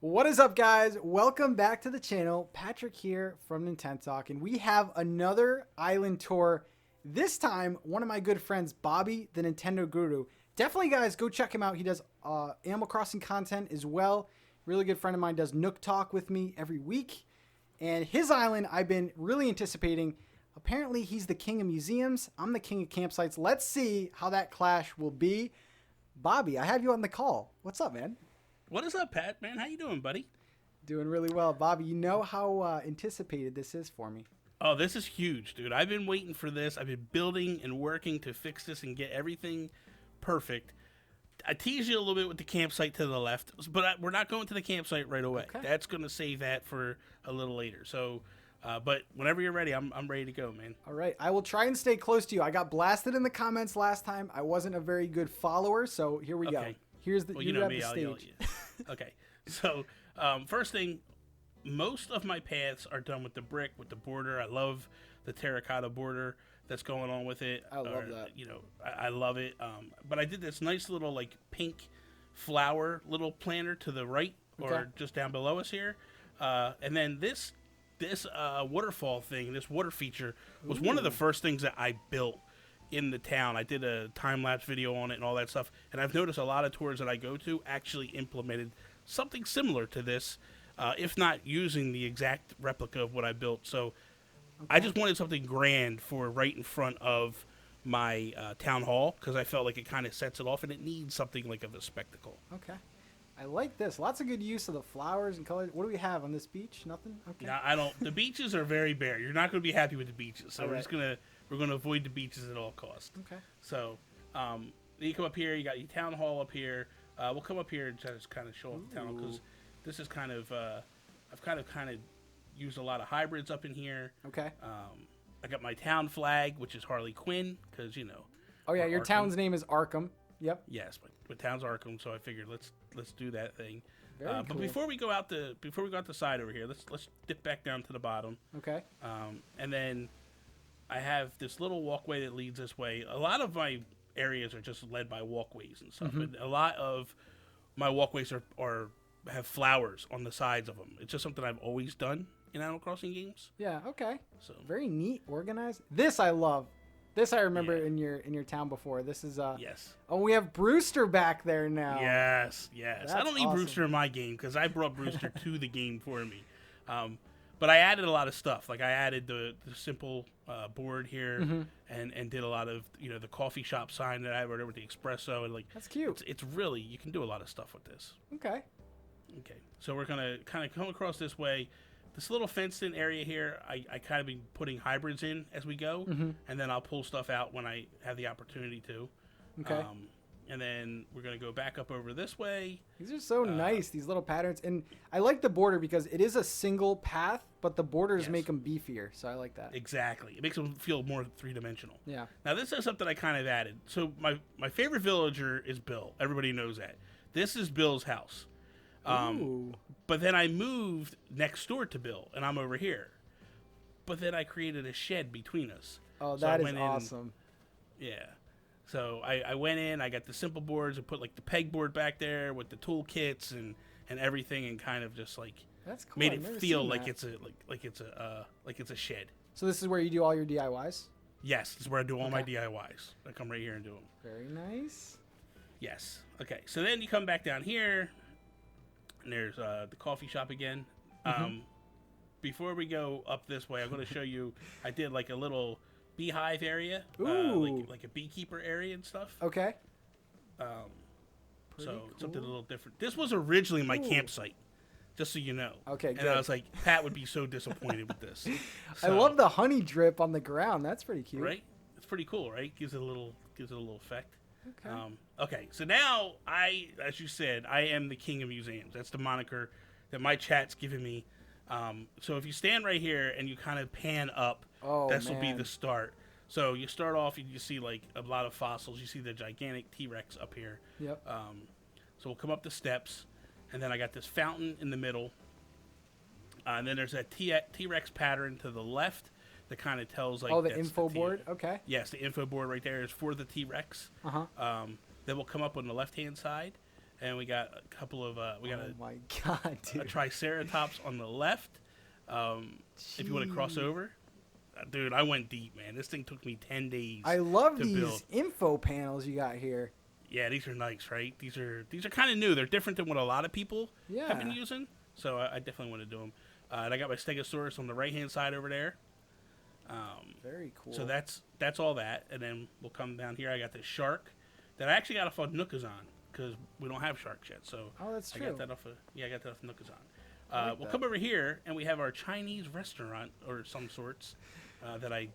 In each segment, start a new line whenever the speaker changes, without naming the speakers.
What is up, guys? Welcome back to the channel. Patrick here from NintenTalk, and we have another island tour. This time, one of my good friends, Bobby, the Nintendo Guru. Definitely, guys, go check him out. He does Animal Crossing content as well. Really good friend of mine does Nook Talk with me every week. And his island, I've been really anticipating. Apparently, he's the king of museums. I'm the king of campsites. Let's see how that clash will be. Bobby, I have you on the call. What's up, man?
What is up, Pat? Man, how you doing, buddy?
Doing really well. Bobby, you know how anticipated this is for me.
Oh, this is huge, dude. I've been waiting for this. I've been building and working to fix this and get everything perfect. I teased you a little bit with the campsite to the left, but we're not going to the campsite right away. Okay. That's going to save that for a little later. So, but whenever you're ready, I'm ready to go, man.
All right. I will try and stay close to you. I got blasted in the comments last time. I wasn't a very good follower, so here we go. Here's the,
well, you know me, I'll yell at you. Okay. So, first thing, most of my paths are done with the brick, with the border. I love the terracotta border that's going on with it.
I love that.
You know, I love it. But I did this nice little, like, pink flower little planter to the right, or just down below us here. And then this waterfall thing, this water feature, was one of the first things that I built in the town. I did a time-lapse video on it and all that stuff, and I've noticed a lot of tours that I go to actually implemented something similar to this, if not using the exact replica of what I built. So I just wanted something grand for right in front of my town hall, because I felt like it kind of sets it off, and it needs something like of a spectacle.
Okay. I like this. Lots of good use of the flowers and colors. What do we have on this beach? Nothing? Okay.
No, I don't. The beaches are very bare. You're not going to be happy with the beaches, so we're going to avoid the beaches at all costs.
Okay.
So, you come up here. You got your town hall up here. We'll come up here and just kind of show off the town hall, because this is kind of I've kind of used a lot of hybrids up in here.
Okay.
I got my town flag, which is Harley Quinn, because you know.
Oh yeah, your town's name is Arkham. Yep.
Yes, but town's Arkham, so I figured let's do that thing.
Very cool.
But before we go out the side over here, let's dip back down to the bottom.
Okay.
And then I have this little walkway that leads this way. A lot of my areas are just led by walkways and stuff, and a lot of my walkways are have flowers on the sides of them. It's just something I've always done in Animal Crossing games.
Yeah. Okay.
So
very neat, organized. This I love. This I remember in your town before. This is
yes.
Oh, we have Brewster back there now.
Yes.
That's
I don't need
awesome.
Brewster in my game, because I brought Brewster to the game for me. But I added a lot of stuff. Like I added the simple board here, and did a lot of the coffee shop sign that I wrote over with the espresso, and like
that's cute.
It's really, you can do a lot of stuff with this.
Okay.
So we're gonna kind of come across this way. This little fenced-in area here, I kind of been putting hybrids in as we go, and then I'll pull stuff out when I have the opportunity to.
Okay.
And then we're going to go back up over this way.
These are so nice, these little patterns. And I like the border because it is a single path, but the borders make them beefier, so I like that.
Exactly. It makes them feel more three-dimensional.
Yeah.
Now, this is something I kind of added. So my favorite villager is Bill. Everybody knows that. This is Bill's house. But then I moved next door to Bill, and I'm over here. But then I created a shed between us.
Oh, that is awesome.
Yeah. So I went in, I got the simple boards, and put like the pegboard back there with the tool kits and everything, and kind of just like
that's cool.
made it feel like it's a shed.
So this is where you do all your DIYs?
Yes, this is where I do all my DIYs. I come right here and do them.
Very nice.
Yes. Okay. So then you come back down here. And there's the coffee shop again. Before we go up this way, I'm going to show you. I did like a little beehive area, like a beekeeper area and stuff.
Okay.
So something a little different. This was originally my campsite, just so you know.
Okay.
And I was like, Pat would be so disappointed with this.
So, I love the honey drip on the ground. That's pretty cute.
Right? It's pretty cool, right? Gives it a little effect.
Okay.
Okay, so now as you said, I am the king of museums. That's the moniker that my chat's given me. So if you stand right here and you kind of pan up, this will be the start. So you start off, you see like a lot of fossils. You see the gigantic T-Rex up here.
Yep.
So we'll come up the steps, and then I got this fountain in the middle. And then there's a T-Rex pattern to the left that kind of tells like
the info board. Okay.
Yes, the info board right there is for the T-Rex. Then we'll come up on the left-hand side, and we got a couple of we got
Oh my god,
a
dude.
triceratops on the left. If you want to cross over, dude, I went deep, man. This thing took me 10 days.
I love
to
these
build.
info panels you got here.
Yeah, these are nice, right? These are kind of new. They're different than what a lot of people have been using. So I definitely want to do them. And I got my Stegosaurus on the right hand side over there.
Very cool.
So that's all that, and then we'll come down here. I got this shark that I actually got off of Nookazon because we don't have sharks yet. So
that's true.
I got that off of Nookazon. We'll come over here, and we have our Chinese restaurant or some sorts that I.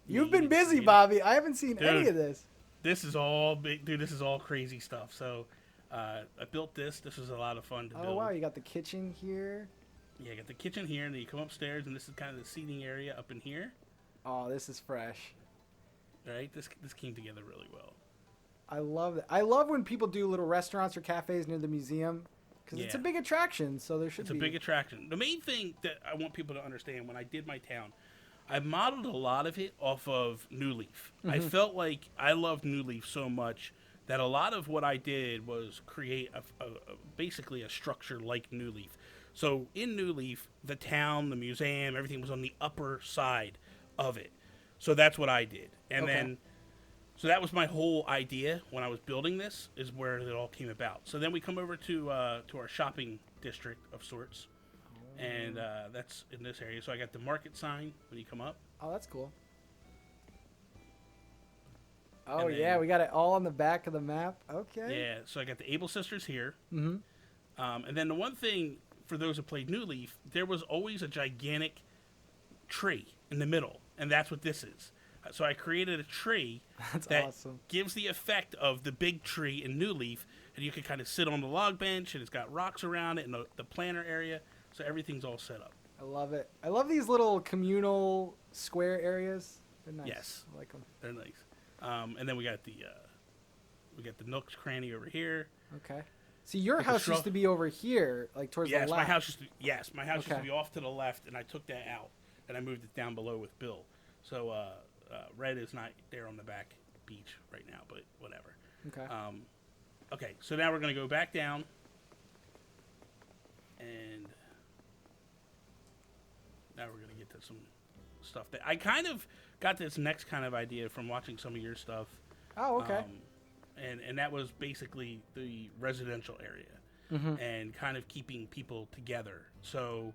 You've been busy, Bobby. I haven't seen any of this.
This is all big, dude. This is all crazy stuff. So I built this. This was a lot of fun to build.
Oh wow, you got the kitchen here.
Yeah, you got the kitchen here, and then you come upstairs, and this is kind of the seating area up in here.
Oh, this is fresh.
Right, this came together really well.
I love it. I love when people do little restaurants or cafes near the museum because it's a big attraction. So there should be.
It's a big attraction. The main thing that I want people to understand when I did my town, I modeled a lot of it off of New Leaf. Mm-hmm. I felt like I loved New Leaf so much that a lot of what I did was create basically a structure like New Leaf. So in New Leaf, the town, the museum, everything was on the upper side of it. So that's what I did. And then, so that was my whole idea when I was building this, is where it all came about. So then we come over to our shopping district of sorts. And that's in this area. So I got the market sign when you come up.
Oh, that's cool. Oh, yeah, we got it all on the back of the map. Okay.
Yeah, so I got the Able Sisters here.
Mm-hmm.
And then the one thing, for those who played New Leaf, there was always a gigantic tree in the middle, and that's what this is. So I created a tree that
awesome.
Gives the effect of the big tree in New Leaf, and you can kind of sit on the log bench, and it's got rocks around it, and the planter area, so everything's all set up.
I love it. I love these little communal square areas. They're nice.
Yes,
I like them.
They're nice. And then we got the Nook's cranny over here.
Okay. See, your house used to be over here, like towards the left.
My house used to be off to the left, and I took that out, and I moved it down below with Bill. So Red is not there on the back beach right now, but whatever.
Okay.
Okay, so now we're going to go back down, and now we're going to get to some stuff that I kind of got this next kind of idea from watching some of your stuff.
Oh, okay.
And that was basically the residential area, and kind of keeping people together. So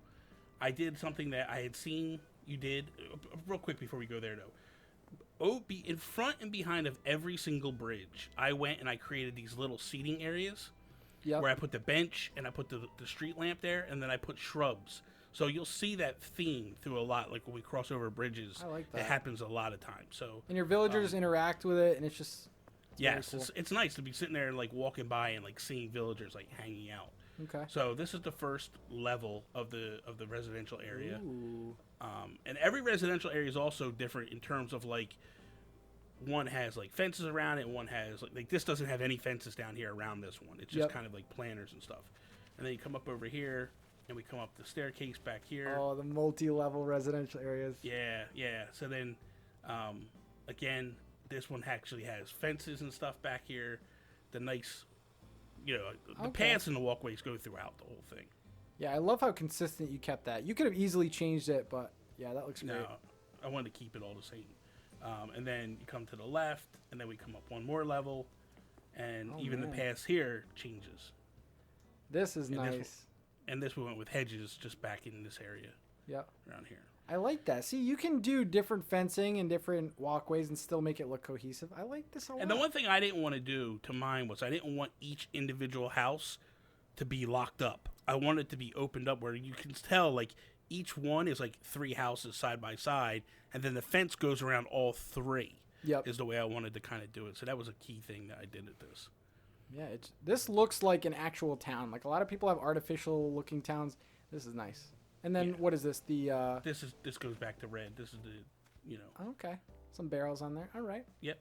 I did something that I had seen you did. Real quick before we go there, though. In front and behind of every single bridge, I went and I created these little seating areas where I put the bench and I put the street lamp there, and then I put shrubs. So you'll see that theme through a lot, like when we cross over bridges.
I like that.
It happens a lot of times. So
and your villagers interact with it, and it's just
yes,
cool.
it's nice to be sitting there and like walking by and like seeing villagers like hanging out.
Okay.
So this is the first level of the residential area.
Ooh.
And every residential area is also different in terms of like one has like fences around it, and one has like this doesn't have any fences down here around this one. It's just kind of like planters and stuff. And then you come up over here, and we come up the staircase back here.
Oh, the multi-level residential areas.
Yeah, yeah. So then, again, this one actually has fences and stuff back here. The nice, the paths and the walkways go throughout the whole thing.
Yeah, I love how consistent you kept that. You could have easily changed it, but yeah, that looks great.
No, I wanted to keep it all the same. And then you come to the left, and then we come up one more level, and even the paths here changes.
This is nice.
And this we went with hedges just back in this area.
Yep.
Around here.
I like that. See, you can do different fencing and different walkways and still make it look cohesive. I like this a lot.
And the one thing I didn't want to do to mine was I didn't want each individual house to be locked up. I wanted it to be opened up where you can tell, like, each one is like 3 houses side by side, and then the fence goes around all 3.
Yep.
Is the way I wanted to kind of do it. So that was a key thing that I did at this.
Yeah, this looks like an actual town. Like a lot of people have artificial looking towns. This is nice. And then what is this?
This goes back to red. This is the
Okay. Some barrels on there. All right.
Yep.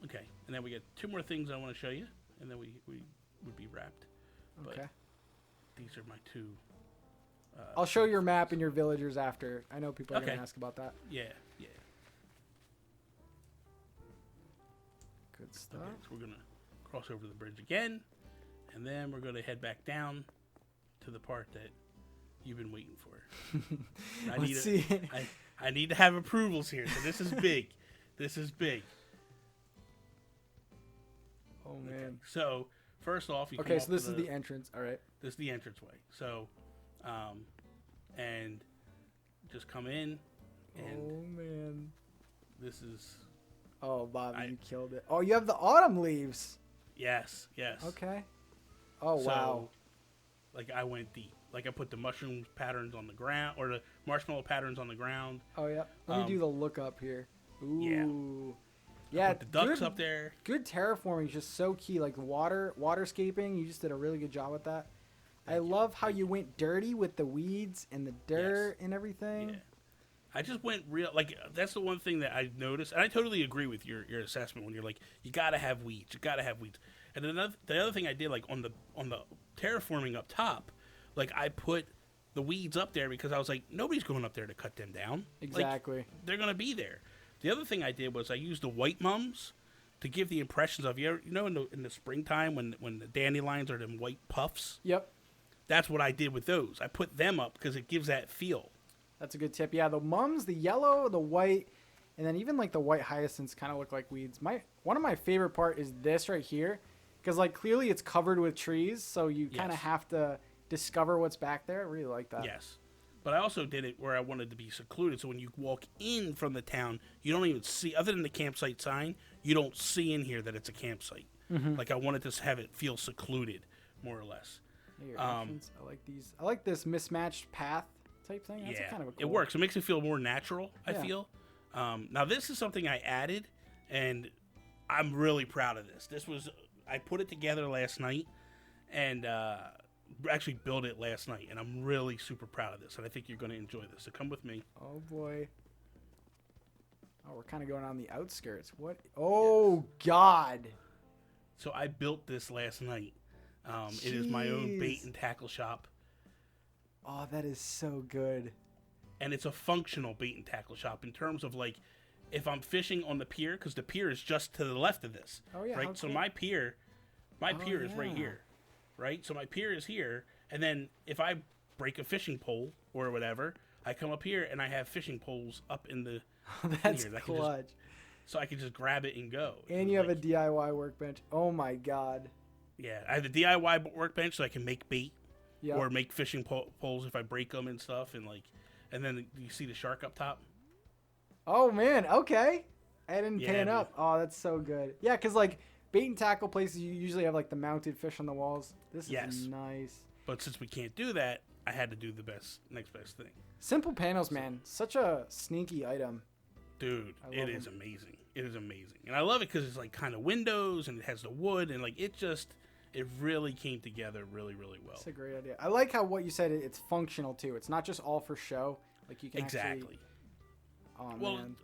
Okay. And then we got 2 more things I want to show you, and then we would be wrapped.
Okay.
But these are my 2.
I'll show your map and your villagers after. I know people are going to ask about that.
Yeah.
Good stuff.
Okay, so we're gonna cross over the bridge again, and then we're going to head back down to the part that you've been waiting for. I need to have approvals here, so this is big. This is big.
Oh, man.
Okay. So, first off, you
okay, so this is the entrance. All right.
This is the entranceway. So, and just come in. And
oh, man.
This is...
Oh, Bobby, you killed it. Oh, you have the autumn leaves.
Yes.
Okay. Oh,
so,
wow.
Like, I went deep. Like, I put the mushroom patterns on the ground, or the marshmallow patterns on the ground.
Oh, yeah. Let me do the look up here. Ooh.
Yeah. Put the ducks up there.
Good terraforming is just so key. Like, waterscaping, you just did a really good job with that. I love how you went dirty with the weeds and the dirt and everything.
Yeah. I just went real, like, that's the one thing that I noticed, and I totally agree with your assessment when you're like, you gotta have weeds, And then the other thing I did, like, on the terraforming up top, like, I put the weeds up there because I was like, nobody's going up there to cut them down.
Exactly.
Like, they're gonna be there. The other thing I did was I used the white mums to give the impressions of, in the springtime when the dandelions are them white puffs.
Yep.
That's what I did with those. I put them up because it gives that feel.
That's a good tip. Yeah, the mums, the yellow, the white, and then even like the white hyacinths kind of look like weeds. One of my favorite part is this right here, because like clearly it's covered with trees, so you kind of have to discover what's back there. I really like that.
Yes, but I also did it where I wanted to be secluded, so when you walk in from the town, you don't even see, other than the campsite sign, you don't see in here that it's a campsite. Mm-hmm. Like I wanted to have it feel secluded, more or less.
Your entrance. I like these. I like this mismatched path type thing. That's kind of a cool.
It works. It makes it feel more natural, I feel. Now, this is something I added, and I'm really proud of this. I put it together last night, and actually built it last night, and I'm really super proud of this, and I think you're going to enjoy this. So come with me.
Oh, boy. Oh, we're kind of going on the outskirts. What? Oh, God.
So I built this last night. It is my own bait and tackle shop.
Oh, that is so good.
And it's a functional bait and tackle shop in terms of, like, if I'm fishing on the pier, because the pier is just to the left of this.
Oh, yeah.
Right? So my pier is right here. Right? So my pier is here. And then if I break a fishing pole or whatever, I come up here and I have fishing poles up in the...
That's clutch.
So I can just grab it and go.
And you have a DIY workbench. Oh, my God.
Yeah. I have the DIY workbench so I can make bait.
Yep.
Or make fishing poles if I break them and stuff, and then you see the shark up top.
Oh man, okay. I didn't pan up. Oh, that's so good. Yeah, because like bait and tackle places, you usually have like the mounted fish on the walls. This is nice.
But since we can't do that, I had to do the next best thing.
Simple panels, man. Such a sneaky item.
Dude, it is amazing. It is amazing, and I love it because it's like kind of windows and it has the wood and like it really came together really, really well.
That's a great idea. I like how what you said, it's functional too. It's not just all for show. Like you can
exactly.
Oh,
well,
man.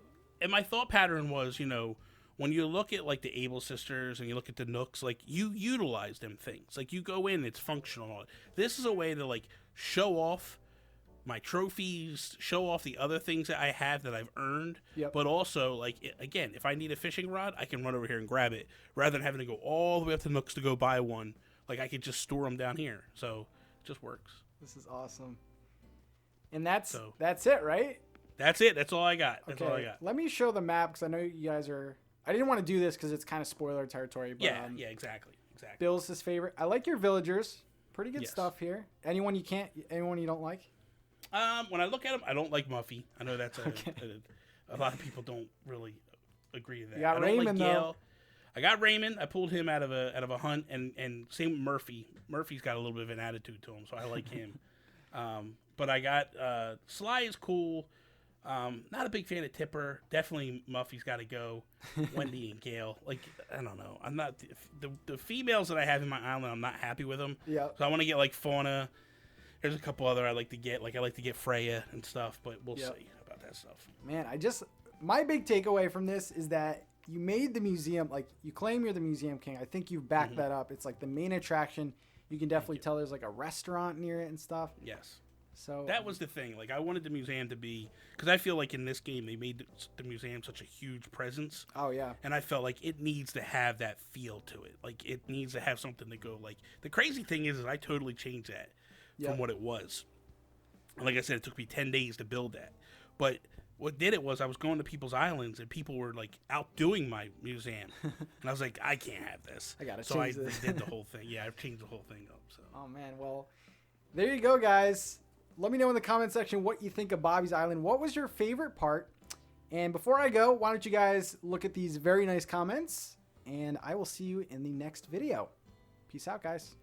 And my thought pattern was, when you look at like the Able sisters and you look at the Nooks, like you utilize them things. Like you go in, it's functional. This is a way to like show off my trophies, show off the other things that I have that I've earned, but also, like, again, if I need a fishing rod, I can run over here and grab it, rather than having to go all the way up to Nooks to go buy one. Like, I could just store them down here, so it just works.
This is awesome. And that's it, right?
That's it. That's all I got. That's all I got.
Let me show the map, because I know you guys are... I didn't want to do this, because it's kind of spoiler territory, but...
Yeah, exactly.
Bill's his favorite. I like your villagers. Pretty good stuff here. Anyone you don't like?
When I look at him, I don't like Muffy. I know that's a lot of people don't really agree to that.
You got Raymond, though.
I got Raymond. I pulled him out of a hunt, and same with Murphy. Murphy's got a little bit of an attitude to him, so I like him. But I got Sly is cool. Not a big fan of Tipper. Definitely Muffy's got to go. Wendy and Gail. Like, I don't know. I'm not the females that I have in my island. I'm not happy with them.
Yeah.
So I want to get like Fauna. There's a couple other I like to get. Like I like to get Freya and stuff, but we'll see about that stuff.
Man, my big takeaway from this is that you made the museum, like you claim you're the museum king. I think you've backed that up. It's like the main attraction. You can definitely tell there's like a restaurant near it and stuff.
Yes.
So
that was the thing. Like, I wanted the museum to be, because I feel like in this game they made the museum such a huge presence.
Oh yeah.
And I felt like it needs to have that feel to it. Like, it needs to have something to go. Like, the crazy thing is I totally changed that from what it was. And like I said, it took me 10 days to build that. But what did it was I was going to people's islands and people were like outdoing my museum. And I was like, I can't have this.
I gotta
so
change
I
this.
redid the whole thing. Yeah, I've changed the whole thing up. So.
Oh man, well, there you go, guys. Let me know in the comment section what you think of Bobby's Island. What was your favorite part? And before I go, why don't you guys look at these very nice comments, and I will see you in the next video. Peace out, guys.